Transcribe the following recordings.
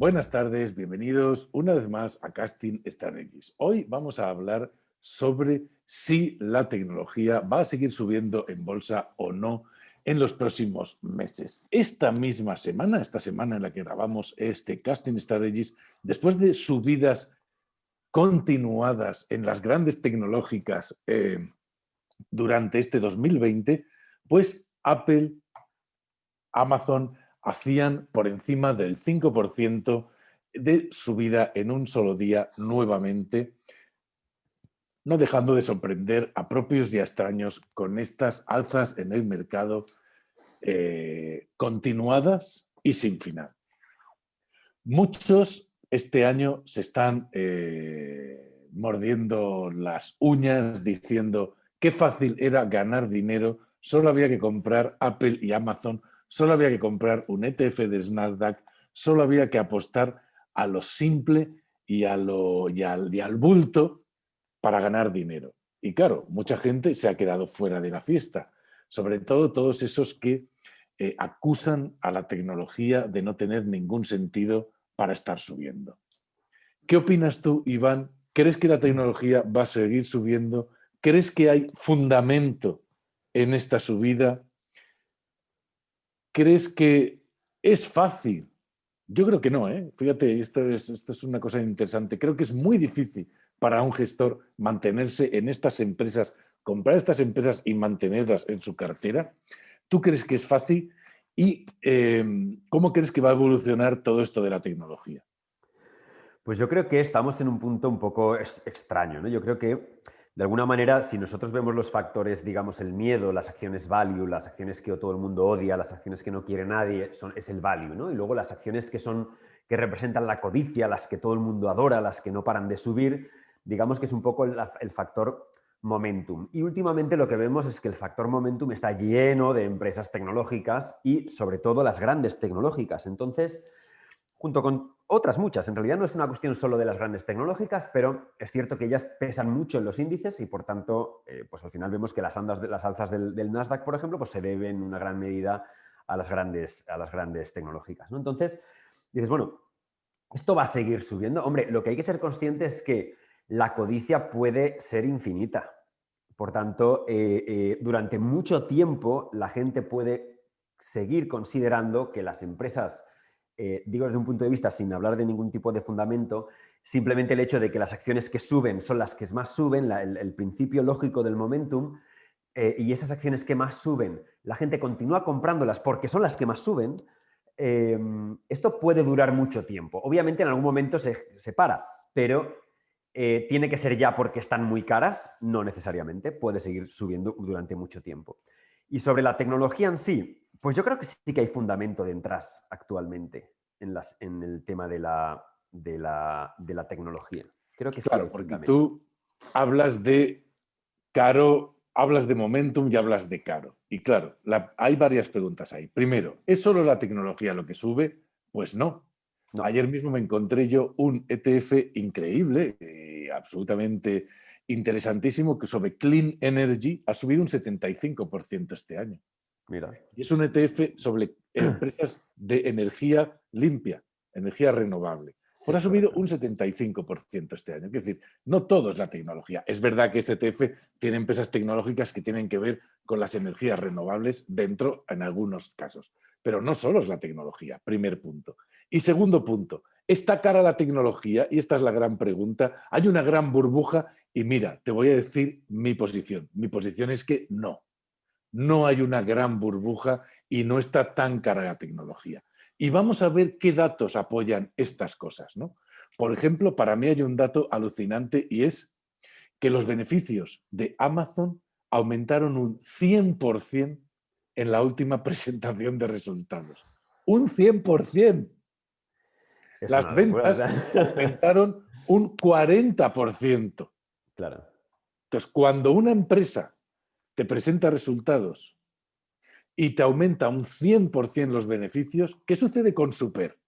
Buenas tardes, bienvenidos una vez más a Casting Strategies. Hoy vamos a hablar sobre si la tecnología va a seguir subiendo en bolsa o no en los próximos meses. Esta semana en la que grabamos este Casting Strategies, después de subidas continuadas en las grandes tecnológicas durante este 2020, pues Apple, Amazon hacían por encima del 5% de subida en un solo día nuevamente, no dejando de sorprender a propios y a extraños con estas alzas en el mercado continuadas y sin final. Muchos este año se están mordiendo las uñas diciendo qué fácil era ganar dinero, solo había que comprar Apple y Amazon, solo había que comprar un ETF de Nasdaq, solo había que apostar a lo simple y al bulto para ganar dinero. Y claro, mucha gente se ha quedado fuera de la fiesta, sobre todo todos esos que acusan a la tecnología de no tener ningún sentido para estar subiendo. ¿Qué opinas tú, Iván? ¿Crees que la tecnología va a seguir subiendo? ¿Crees que hay fundamento en esta subida? ¿Crees que es fácil? Yo creo que no, ¿eh? Fíjate, esto es una cosa interesante. Creo que es muy difícil para un gestor mantenerse en estas empresas, comprar estas empresas y mantenerlas en su cartera. ¿Tú crees que es fácil? ¿Y cómo crees que va a evolucionar todo esto de la tecnología? Pues yo creo que estamos en un punto un poco extraño, ¿no? Yo creo que, de alguna manera, si nosotros vemos los factores, digamos, el miedo, las acciones value, las acciones que todo el mundo odia, las acciones que no quiere nadie, es el value, ¿no? Y luego las acciones que representan la codicia, las que todo el mundo adora, las que no paran de subir, digamos que es un poco el factor momentum. Y últimamente lo que vemos es que el factor momentum está lleno de empresas tecnológicas y, sobre todo, las grandes tecnológicas. Entonces, junto con otras muchas. En realidad no es una cuestión solo de las grandes tecnológicas, pero es cierto que ellas pesan mucho en los índices y, por tanto, pues al final vemos que las alzas del Nasdaq, por ejemplo, pues se deben en una gran medida a las grandes tecnológicas, ¿no? Entonces, dices, bueno, ¿esto va a seguir subiendo? Hombre, lo que hay que ser consciente es que la codicia puede ser infinita. Por tanto, durante mucho tiempo la gente puede seguir considerando que las empresas, digo desde un punto de vista sin hablar de ningún tipo de fundamento, simplemente el hecho de que las acciones que suben son las que más suben, el principio lógico del momentum, y esas acciones que más suben, la gente continúa comprándolas porque son las que más suben, esto puede durar mucho tiempo. Obviamente en algún momento se para, pero tiene que ser ya porque están muy caras, no necesariamente, puede seguir subiendo durante mucho tiempo. Y sobre la tecnología en sí, pues yo creo que sí que hay fundamento detrás actualmente en el tema de la tecnología. Creo que sí hay Claro, porque fundamento. tú hablas de caro, hablas de momentum y hablas de caro. Y claro, hay varias preguntas ahí. Primero, ¿es solo la tecnología lo que sube? Pues no. No, Ayer mismo me encontré yo un ETF increíble, absolutamente interesantísimo, que sobre Clean Energy ha subido un 75% este año. mira. Y es un ETF sobre empresas de energía limpia, energía renovable. Pues Sí, ha subido correcto. un 75% este año. Es decir, no todo es la tecnología. Es verdad que este ETF tiene empresas tecnológicas que tienen que ver con las energías renovables dentro, en algunos casos. Pero no solo es la tecnología, primer punto. Y segundo punto, ¿está cara la tecnología? Y esta es la gran pregunta. Hay una gran burbuja y mira, te voy a decir mi posición. Mi posición es que no. No hay una gran burbuja y no está tan cara la tecnología. Y vamos a ver qué datos apoyan estas cosas, ¿no? Por ejemplo, para mí hay un dato alucinante y es que los beneficios de Amazon aumentaron un 100% en la última presentación de resultados. Un 100%. Es Las una locura. ventas aumentaron un 40%. Claro. Entonces, cuando una empresa te presenta resultados y te aumenta un 100% los beneficios, ¿qué sucede con Super?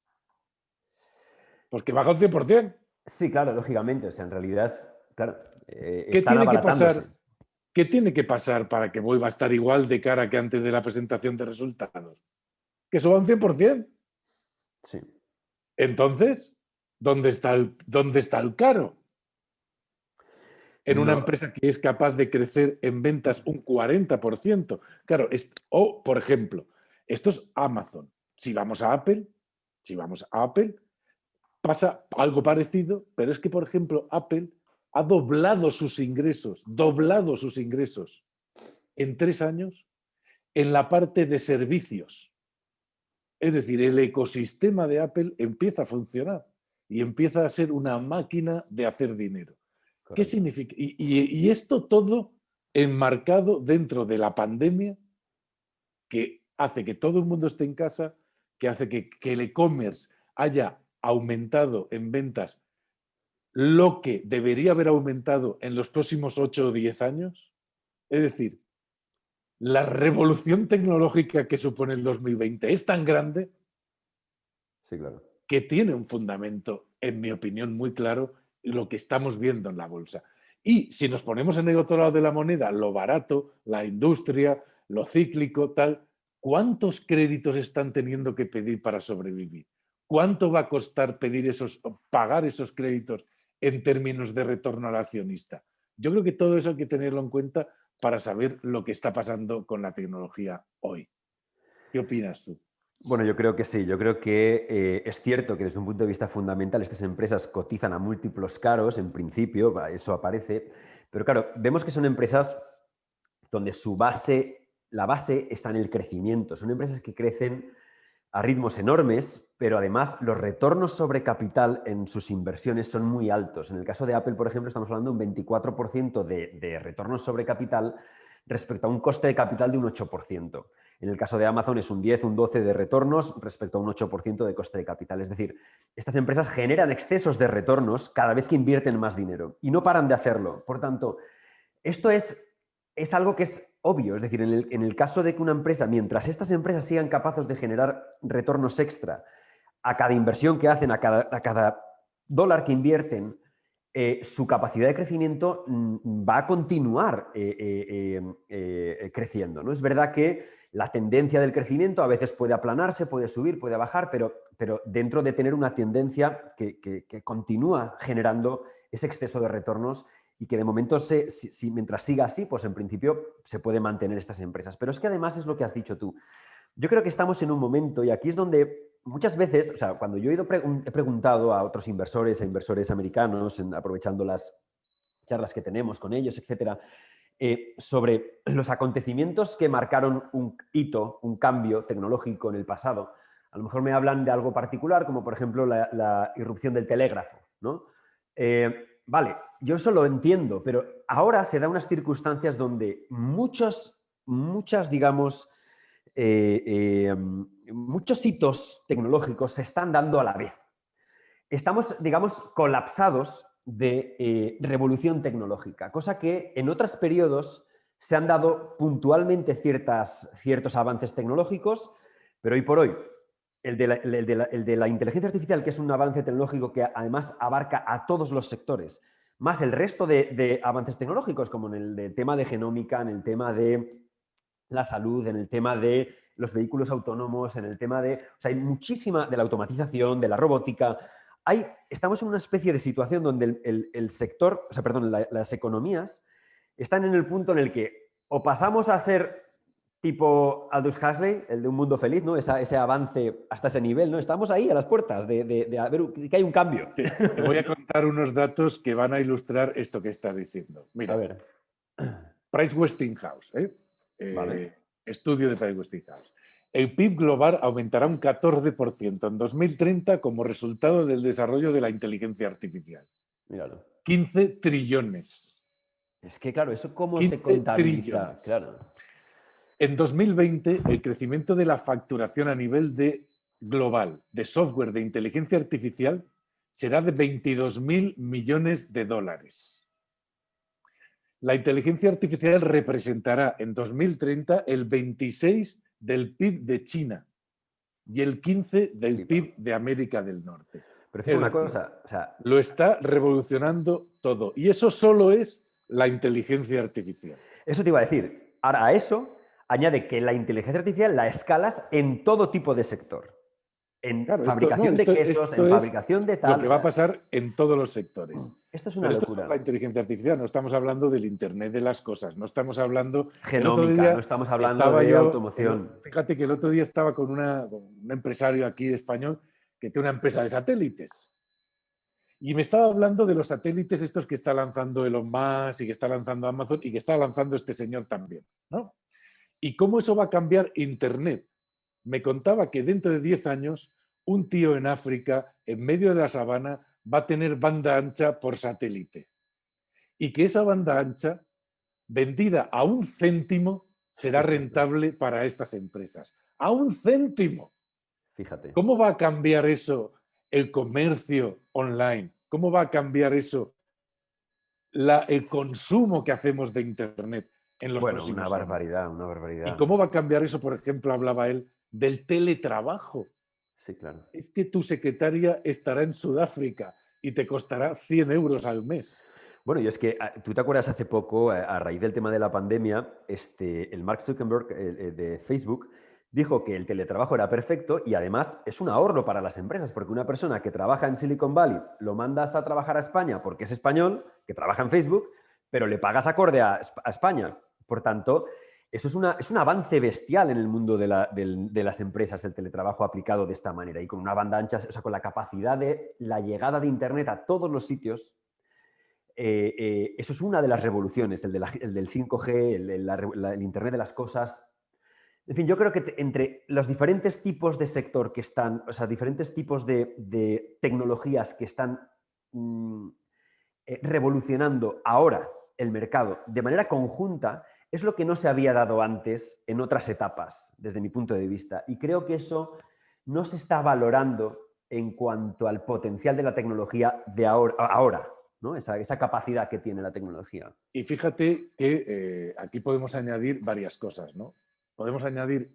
Pues que baja un 100%. Sí, claro, lógicamente. O sea, en realidad, claro, ¿Qué están tiene que abaratándose. pasar? ¿Qué tiene que pasar para que vuelva a estar igual de cara que antes de la presentación de resultados? Que suba un 100%. Sí. Entonces, dónde está el caro? En una No, empresa que es capaz de crecer en ventas un 40%. Claro, o, por ejemplo, esto es Amazon. Si vamos a Apple, pasa algo parecido, pero es que, por ejemplo, Apple ha doblado sus ingresos en 3 años en la parte de servicios. Es decir, el ecosistema de Apple empieza a funcionar y empieza a ser una máquina de hacer dinero. ¿Qué correcto. significa? Y esto todo enmarcado dentro de la pandemia que hace que todo el mundo esté en casa, que hace que el e-commerce haya aumentado en ventas lo que debería haber aumentado en los próximos 8 o 10 años. Es decir, la revolución tecnológica que supone el 2020 es tan grande Sí, claro. que tiene un fundamento, en mi opinión, muy claro, lo que estamos viendo en la bolsa. Y si nos ponemos en el otro lado de la moneda, lo barato, la industria, lo cíclico, tal, ¿cuántos créditos están teniendo que pedir para sobrevivir? ¿Cuánto va a costar pagar esos créditos en términos de retorno al accionista? Yo creo que todo eso hay que tenerlo en cuenta para saber lo que está pasando con la tecnología hoy. ¿Qué opinas tú? Bueno, yo creo que sí. Yo creo que es cierto que desde un punto de vista fundamental estas empresas cotizan a múltiplos caros, en principio, eso aparece, pero claro, vemos que son empresas donde la base está en el crecimiento. Son empresas que crecen a ritmos enormes, pero además los retornos sobre capital en sus inversiones son muy altos. En el caso de Apple, por ejemplo, estamos hablando de un 24% de retornos sobre capital respecto a un coste de capital de un 8%. En el caso de Amazon es un 10, un 12 de retornos respecto a un 8% de coste de capital. Es decir, estas empresas generan excesos de retornos cada vez que invierten más dinero y no paran de hacerlo. Por tanto, esto es algo que es obvio. Es decir, en el caso de que una empresa, mientras estas empresas sigan capaces de generar retornos extra a cada inversión que hacen, a cada dólar que invierten, su capacidad de crecimiento va a continuar creciendo, ¿no? Es verdad que la tendencia del crecimiento a veces puede aplanarse, puede subir, puede bajar, pero dentro de tener una tendencia que continúa generando ese exceso de retornos y que de momento, mientras siga así, pues en principio se puede mantener estas empresas. Pero es que además es lo que has dicho tú. Yo creo que estamos en un momento, y aquí es donde muchas veces, o sea, cuando yo he preguntado a otros inversores, a inversores americanos, aprovechando las charlas que tenemos con ellos, etcétera, sobre los acontecimientos que marcaron un hito, un cambio tecnológico en el pasado. A lo mejor me hablan de algo particular, como por ejemplo la irrupción del telégrafo, ¿no? Vale, yo eso lo entiendo, pero ahora se dan unas circunstancias donde muchas, digamos, muchos hitos tecnológicos se están dando a la vez. Estamos, digamos, colapsados de revolución tecnológica, cosa que en otros periodos se han dado puntualmente ciertos avances tecnológicos, pero hoy por hoy el de la inteligencia artificial, que es un avance tecnológico que además abarca a todos los sectores, más el resto de avances tecnológicos, como en el tema de genómica, en el tema de la salud, en el tema de los vehículos autónomos, en el tema de... O sea, hay muchísima de la automatización, de la robótica. Estamos en una especie de situación donde el sector, o sea, perdón, las economías están en el punto en el que o pasamos a ser tipo Aldous Huxley, el de Un Mundo Feliz, ¿no? Ese avance hasta ese nivel, ¿no? Estamos ahí a las puertas de ver que hay un cambio. Te voy a contar unos datos que van a ilustrar esto que estás diciendo. A Mira, ver. Pricewaterhouse, Vale. estudio de Pricewaterhouse. El PIB global aumentará un 14% en 2030 como resultado del desarrollo de la inteligencia artificial. Míralo. 15 trillones. Es que, claro, ¿eso cómo se 15 contabiliza? trillones. Claro. En 2020, el crecimiento de la facturación a nivel global de software de inteligencia artificial será de 22.000 millones de dólares. La inteligencia artificial representará en 2030 el 26 del PIB de China y el 15 del PIB de América del Norte. Pero Es fíjate una decir, cosa, o sea, lo está revolucionando todo. Y eso solo es la inteligencia artificial. eso te iba a decir. Ahora, a eso añade que la inteligencia artificial la escalas en todo tipo de sector. en Claro, fabricación de quesos, en es fabricación de lo tal. que O va a sea, pasar en todos los sectores. esto es una Pero esto es locura. la inteligencia artificial, no estamos hablando del Internet de las cosas, no estamos hablando... El otro Genómica, no día estamos hablando estaba de yo, automoción. fíjate que el otro día estaba con un empresario aquí de español que tiene una empresa de satélites. Y me estaba hablando de los satélites estos que está lanzando Elon Musk y que está lanzando Amazon y que está lanzando este señor también, ¿no? Y cómo eso va a cambiar Internet. Me contaba que dentro de 10 años un tío en África, en medio de la sabana, va a tener banda ancha por satélite. Y que esa banda ancha, vendida a 1 céntimo, será rentable para estas empresas. ¡A 1 céntimo! Fíjate. ¿Cómo va a cambiar eso el comercio online? ¿Cómo va a cambiar eso el consumo que hacemos de Internet en los Bueno, una próximos años? barbaridad, una ¿Y barbaridad. cómo va a cambiar eso, por ejemplo, hablaba él, del teletrabajo? Sí, claro. Es que tu secretaria estará en Sudáfrica y te costará 100 euros al mes. Bueno, y es que tú te acuerdas hace poco, a raíz del tema de la pandemia, el Mark Zuckerberg de Facebook dijo que el teletrabajo era perfecto y además es un ahorro para las empresas, porque una persona que trabaja en Silicon Valley lo mandas a trabajar a España porque es español, que trabaja en Facebook, pero le pagas acorde a España. Por tanto, eso es un avance bestial en el mundo de las empresas, el teletrabajo aplicado de esta manera y con una banda ancha, o sea, con la capacidad de la llegada de Internet a todos los sitios. Eso es una de las revoluciones, el del 5G, el Internet de las cosas. En fin, yo creo que entre los diferentes tipos de sector que están, o sea, diferentes tipos de tecnologías que están revolucionando ahora el mercado de manera conjunta, es lo que no se había dado antes en otras etapas, desde mi punto de vista. Y creo que eso no se está valorando en cuanto al potencial de la tecnología de ahora, ¿no? Esa capacidad que tiene la tecnología. Y fíjate que aquí podemos añadir varias cosas, ¿no? Podemos añadir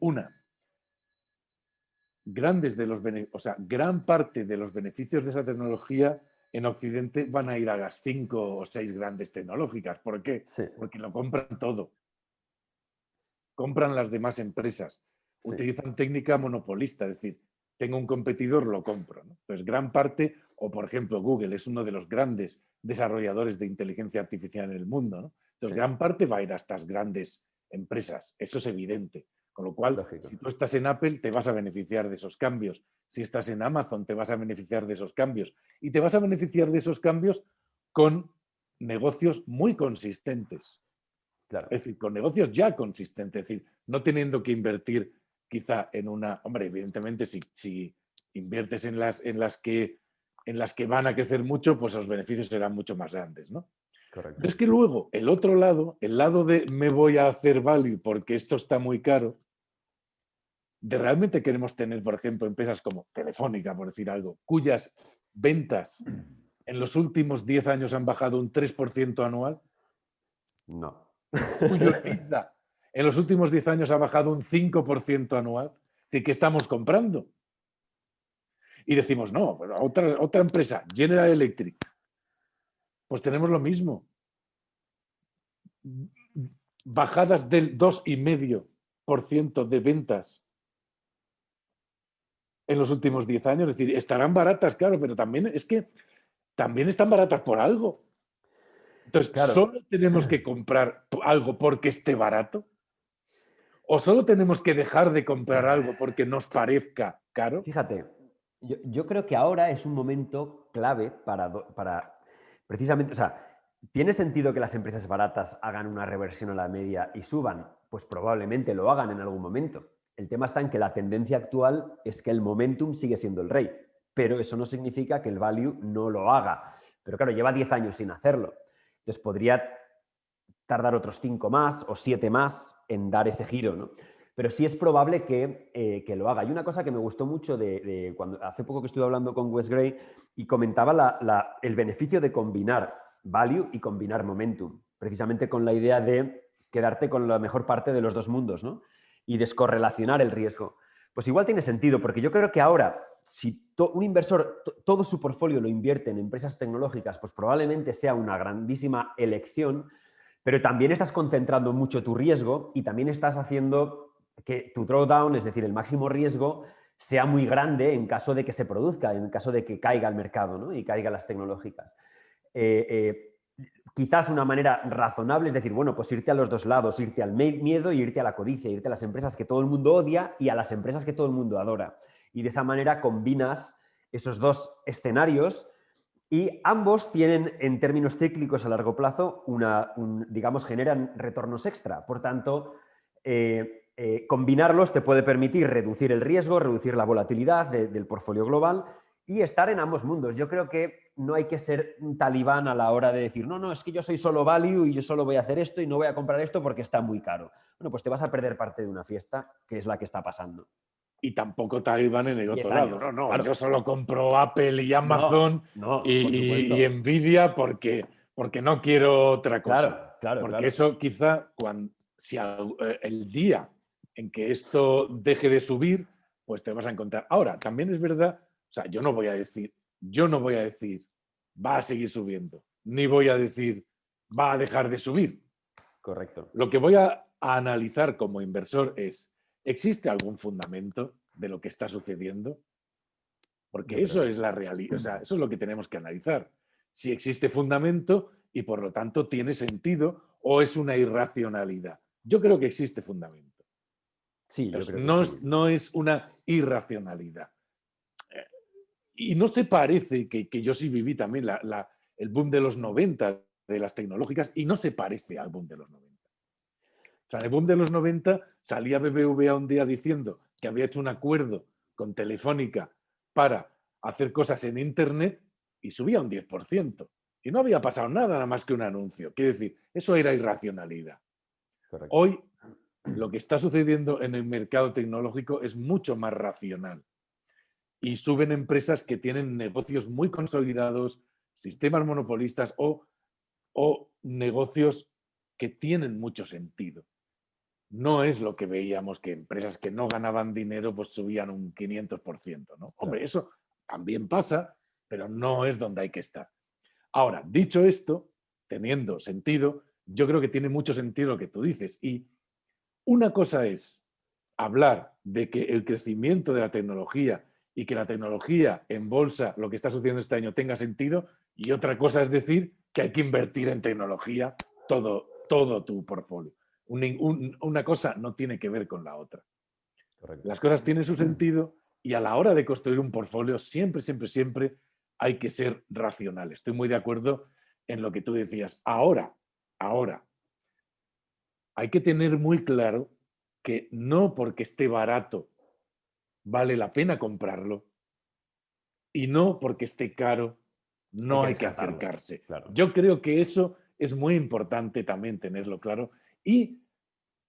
gran parte de los beneficios de esa tecnología en Occidente van a ir a las 5 o 6 grandes tecnológicas. ¿Por qué? Sí, Porque lo compran todo. Compran las demás empresas. sí. Utilizan técnica monopolista, es decir, tengo un competidor, lo compro, ¿no? Entonces, gran parte, o por ejemplo, Google es uno de los grandes desarrolladores de inteligencia artificial en el mundo, ¿no? Entonces, Sí. gran parte va a ir a estas grandes empresas. Eso es evidente. Con lo cual, Lógico. si tú estás en Apple, te vas a beneficiar de esos cambios. Si estás en Amazon, te vas a beneficiar de esos cambios. Y te vas a beneficiar de esos cambios con negocios muy consistentes. Claro. Es decir, con negocios ya consistentes. Es decir, no teniendo que invertir quizá en una... Hombre, evidentemente, si inviertes en las que van a crecer mucho, pues los beneficios serán mucho más grandes, ¿no? Correcto. Pero es que luego, el otro lado, el lado de me voy a hacer value porque esto está muy caro, de realmente queremos tener, por ejemplo, empresas como Telefónica, por decir algo, cuyas ventas en los últimos 10 años han bajado un 3% anual, No. cuyo EBITDA en los últimos 10 años ha bajado un 5% anual. Es decir, ¿qué estamos comprando? Y decimos, no, pero otra empresa, General Electric, pues tenemos lo mismo. Bajadas del 2,5% de ventas en los últimos 10 años. Es decir, estarán baratas, claro, pero también es que también están baratas por algo. Entonces, Claro. ¿solo tenemos que comprar algo porque esté barato? ¿O solo tenemos que dejar de comprar algo porque nos parezca caro? Fíjate, yo creo que ahora es un momento clave para precisamente, o sea, ¿tiene sentido que las empresas baratas hagan una reversión a la media y suban? Pues probablemente lo hagan en algún momento. El tema está en que la tendencia actual es que el momentum sigue siendo el rey, pero eso no significa que el value no lo haga. Pero claro, lleva 10 años sin hacerlo. Entonces podría tardar otros 5 más o 7 más en dar ese giro, ¿no? Pero sí es probable que lo haga. Y una cosa que me gustó mucho de cuando hace poco que estuve hablando con Wes Gray y comentaba el beneficio de combinar value y combinar momentum, precisamente con la idea de quedarte con la mejor parte de los dos mundos, ¿no? Y descorrelacionar el riesgo. Pues igual tiene sentido, porque yo creo que ahora, si un inversor todo su portfolio lo invierte en empresas tecnológicas, pues probablemente sea una grandísima elección, pero también estás concentrando mucho tu riesgo y también estás haciendo que tu drawdown, es decir, el máximo riesgo, sea muy grande en caso de que se produzca, en caso de que caiga el mercado, ¿no? Y caigan las tecnológicas. Quizás una manera razonable es decir, bueno, pues irte a los dos lados, irte al miedo y irte a la codicia, irte a las empresas que todo el mundo odia y a las empresas que todo el mundo adora. Y de esa manera combinas esos dos escenarios y ambos tienen, en términos cíclicos a largo plazo, digamos, generan retornos extra. Por tanto, combinarlos te puede permitir reducir el riesgo, reducir la volatilidad del portfolio global y estar en ambos mundos. Yo creo que no hay que ser un talibán a la hora de decir, no, no, es que yo soy solo value y yo solo voy a hacer esto y no voy a comprar esto porque está muy caro. Bueno, pues te vas a perder parte de una fiesta, que es la que está pasando. Y tampoco Taliban en el 10 otro años, lado. No, no, claro. yo solo compro Apple y No, Amazon no, por y supuesto. Nvidia porque no quiero otra Claro, cosa. claro, Porque claro. eso quizá si el día en que esto deje de subir, pues te vas a encontrar. Ahora, también es verdad, o sea, yo no voy a decir, va a seguir subiendo, ni voy a decir, va a dejar de subir. Correcto. Lo que voy a analizar como inversor es, ¿existe algún fundamento de lo que está sucediendo? Porque Yo creo eso que es sí. la realidad, o sea, eso es lo que tenemos que analizar. Si existe fundamento y por lo tanto tiene sentido o es una irracionalidad. Yo creo que existe fundamento. Sí, yo Entonces, creo que sí. no es una irracionalidad. Y no se parece, que yo sí viví también el boom de los 90 de las tecnológicas y no se parece al boom de los 90. O sea, en el boom de los 90 salía BBVA un día diciendo que había hecho un acuerdo con Telefónica para hacer cosas en Internet y subía un 10%. Y no había pasado nada más que un anuncio. Quiere decir, eso era irracionalidad. Correcto. Hoy lo que está sucediendo en el mercado tecnológico es mucho más racional. Y suben empresas que tienen negocios muy consolidados, sistemas monopolistas o negocios que tienen mucho sentido. No es lo que veíamos que empresas que no ganaban dinero pues subían un 500%, ¿no? Hombre, Claro. eso también pasa, pero no es donde hay que estar. Ahora, dicho esto, teniendo sentido, yo creo que tiene mucho sentido lo que tú dices. Y una cosa es hablar de que el crecimiento de la tecnología y que la tecnología en bolsa, lo que está sucediendo este año, tenga sentido, y otra cosa es decir que hay que invertir en tecnología todo tu portfolio. Una cosa no tiene que ver con la otra. Correcto. Las cosas tienen su sentido y a la hora de construir un portfolio siempre, siempre, siempre hay que ser racional. Estoy muy de acuerdo en lo que tú decías. Ahora, hay que tener muy claro que no porque esté barato vale la pena comprarlo y no porque esté caro Hay no que hay que descartarlo. acercarse. Claro. Yo creo que eso es muy importante también tenerlo claro y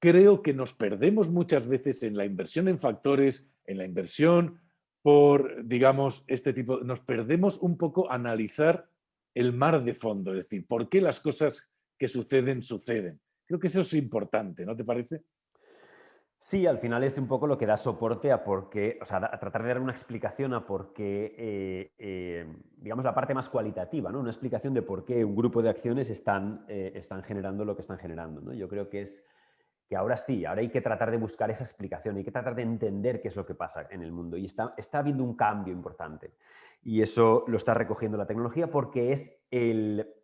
creo que nos perdemos muchas veces en la inversión en factores, en la inversión por, digamos, este tipo, nos perdemos un poco analizar el mar de fondo, es decir, por qué las cosas que suceden suceden. Creo que eso es importante, ¿no te parece? Sí, al final es un poco lo que da soporte a por qué, o sea, a tratar de dar una explicación a por qué, digamos, la parte más cualitativa, ¿no? Una explicación de por qué un grupo de acciones están generando lo que están generando, ¿no? Yo creo que es que ahora sí, ahora hay que tratar de buscar esa explicación, hay que tratar de entender qué es lo que pasa en el mundo y está habiendo un cambio importante y eso lo está recogiendo la tecnología porque es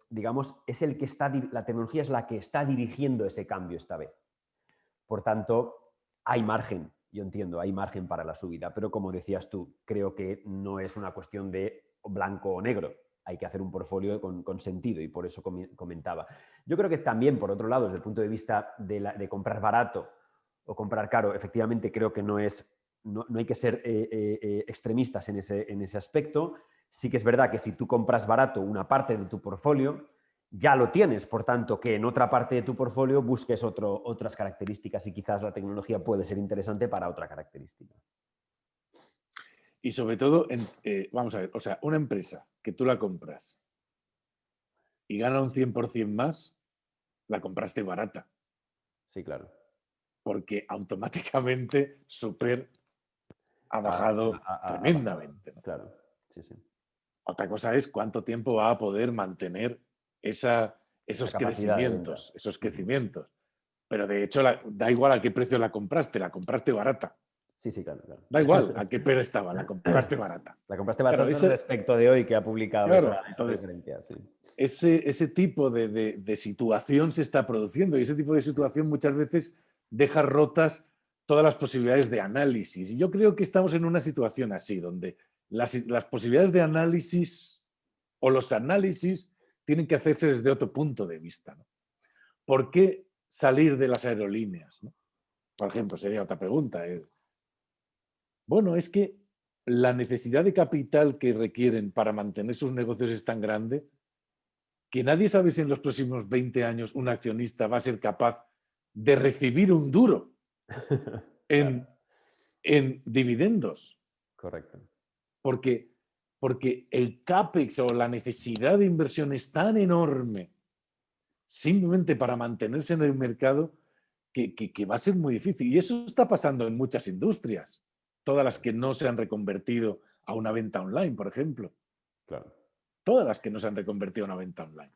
digamos, es el que está, la tecnología es la que está dirigiendo ese cambio esta vez. Por tanto, hay margen, yo entiendo, hay margen para la subida, pero como decías tú, creo que no es una cuestión de blanco o negro. Hay que hacer un portfolio con sentido y por eso comentaba. Yo creo que también, por otro lado, desde el punto de vista de comprar barato o comprar caro, efectivamente creo que no hay que ser extremistas en ese aspecto. Sí que es verdad que si tú compras barato una parte de tu portfolio, ya lo tienes, por tanto, que en otra parte de tu portfolio busques otras características y quizás la tecnología puede ser interesante para otra característica. Y sobre todo, vamos a ver, o sea, una empresa que tú la compras y gana un 100% más, la compraste barata, Sí, claro. porque automáticamente Super ha bajado Ha bajado, tremendamente, ¿no? claro. Sí, sí. Otra cosa es cuánto tiempo va a poder mantener Esa esos capacidad de venta. crecimientos, esos crecimientos. Pero de hecho, da igual a qué precio la compraste barata. Sí, sí, claro, claro. Da igual a qué pera estaba, la compraste barata. La compraste Claro, bastante respecto de hoy que ha publicado claro, esa entonces diferencia, sí. ese tipo de situación se está produciendo y ese tipo de situación muchas veces deja rotas todas las posibilidades de análisis. Y yo creo que estamos en una situación así, donde las posibilidades de análisis o los análisis tienen que hacerse desde otro punto de vista, ¿no? ¿Por qué salir de las aerolíneas, ¿no? Por ejemplo, sería otra pregunta. Bueno, es que la necesidad de capital que requieren para mantener sus negocios es tan grande que nadie sabe si en los próximos 20 años un accionista va a ser capaz de recibir un duro Claro, en dividendos, correcto. porque, porque el CAPEX o la necesidad de inversión es tan enorme simplemente para mantenerse en el mercado que va a ser muy difícil. Y eso está pasando en muchas industrias, todas las que no se han reconvertido a una venta online, por ejemplo. Claro. Todas las que no se han reconvertido a una venta online.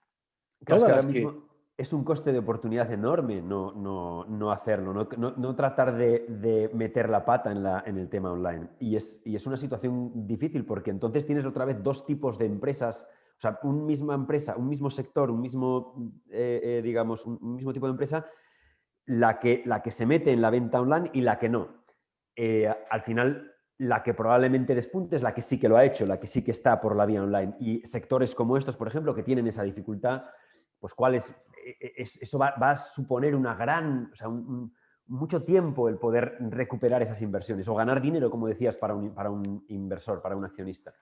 Claro, es Todas que ahora las que... mismo es un coste de oportunidad enorme no hacerlo, no tratar de meter la pata en el tema online. Y es una situación difícil porque entonces tienes otra vez dos tipos de empresas, o sea, una misma empresa, un mismo sector, un mismo, digamos, un mismo tipo de empresa, la que se mete en la venta online y la que no. Al final, la que probablemente despunte es la que sí que lo ha hecho, la que sí que está por la vía online. Y sectores como estos, por ejemplo, que tienen esa dificultad, pues eso va a suponer una gran, o sea, mucho tiempo el poder recuperar esas inversiones o ganar dinero, como decías, para un inversor, para un accionista.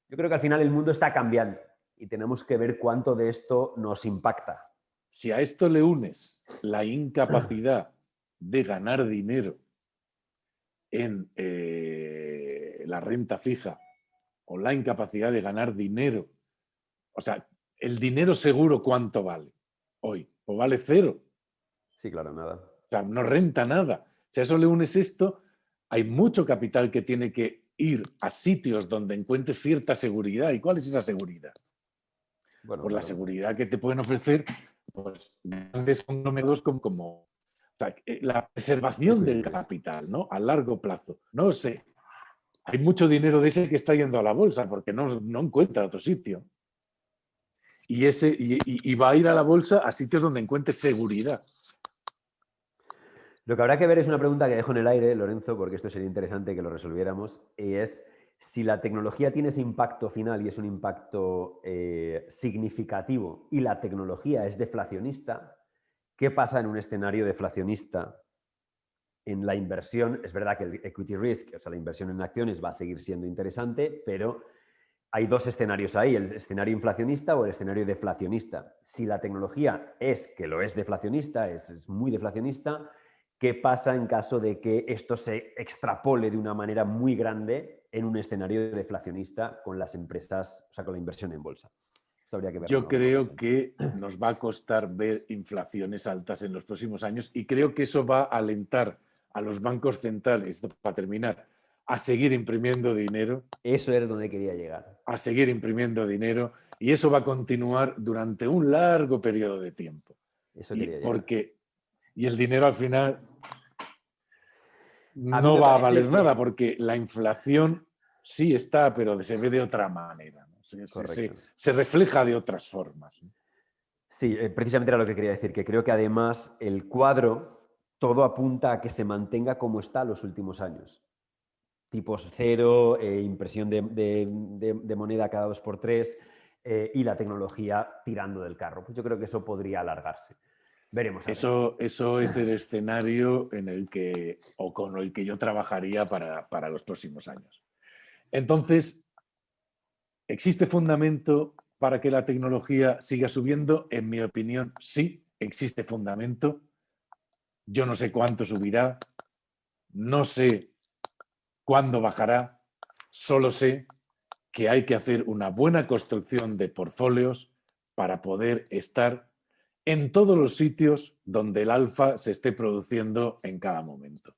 Yo creo que al final el mundo está cambiando y tenemos que ver cuánto de esto nos impacta. Si a esto le unes la incapacidad de ganar dinero en la renta fija o la incapacidad de ganar dinero, o sea, el dinero seguro, ¿cuánto vale hoy? Pues vale cero. Sí, claro, nada. O sea, no renta nada. Si a eso le unes esto, hay mucho capital que tiene que ir a sitios donde encuentres cierta seguridad. ¿Y cuál es esa seguridad? Bueno, Pues la claro. seguridad que te pueden ofrecer pues, grandes conglomerados como o sea, la preservación Equity del risk. capital, ¿no? A largo plazo. No sé. Hay mucho dinero de ese que está yendo a la bolsa porque no encuentra otro sitio. Y va a ir a la bolsa a sitios donde encuentre seguridad. Lo que habrá que ver es una pregunta que dejo en el aire, Lorenzo, porque esto sería interesante que lo resolviéramos, y es si la tecnología tiene ese impacto final y es un impacto significativo y la tecnología es deflacionista, ¿qué pasa en un escenario deflacionista en la inversión? Es verdad que el equity risk, o sea, la inversión en acciones va a seguir siendo interesante, pero hay dos escenarios ahí, el escenario inflacionista o el escenario deflacionista. Si la tecnología es que lo es deflacionista, es muy deflacionista, ¿qué pasa en caso de que esto se extrapole de una manera muy grande en un escenario deflacionista con las empresas, o sea, con la inversión en bolsa? Esto habría que verlo en Yo alguna creo ocasión. que nos va a costar ver inflaciones altas en los próximos años y creo que eso va a alentar a los bancos centrales, esto para terminar, a seguir imprimiendo dinero, Eso era donde quería llegar. a seguir imprimiendo dinero y eso va a continuar durante un largo periodo de tiempo. Eso quería llegar. Y el dinero al final A mí no me va a parece valer que... nada porque la inflación sí está, pero se ve de otra manera, ¿no? Correcto. Se refleja de otras formas, ¿no? Sí, precisamente era lo que quería decir, que creo que además el cuadro todo apunta a que se mantenga como está los últimos años. Tipos cero, impresión de moneda cada 2 por 3 y la tecnología tirando del carro. Pues yo creo que eso podría alargarse. Veremos a ver. Eso es el escenario en el que, o con el que yo trabajaría para los próximos años. Entonces, ¿existe fundamento para que la tecnología siga subiendo? En mi opinión, sí, existe fundamento. Yo no sé cuánto subirá, no sé cuándo bajará, solo sé que hay que hacer una buena construcción de portfolios para poder estar en todos los sitios donde el alfa se esté produciendo en cada momento.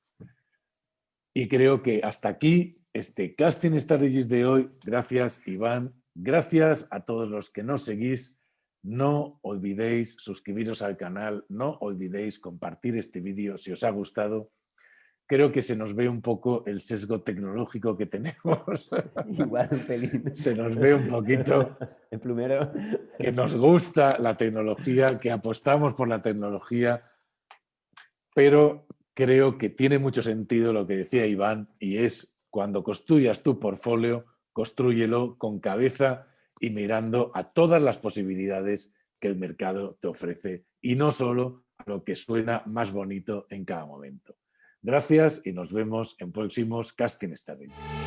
Y creo que hasta aquí este Casting Strategies de hoy. Gracias, Iván. Gracias a todos los que nos seguís. No olvidéis suscribiros al canal, no olvidéis compartir este vídeo si os ha gustado. creo que se nos ve un poco el sesgo tecnológico que tenemos. Igual un pelín. Se nos ve un poquito El plumero. que nos gusta la tecnología, que apostamos por la tecnología, pero creo que tiene mucho sentido lo que decía Iván, y es cuando construyas tu portfolio, constrúyelo con cabeza y mirando a todas las posibilidades que el mercado te ofrece y no solo a lo que suena más bonito en cada momento. Gracias y nos vemos en próximos Casting Strategies.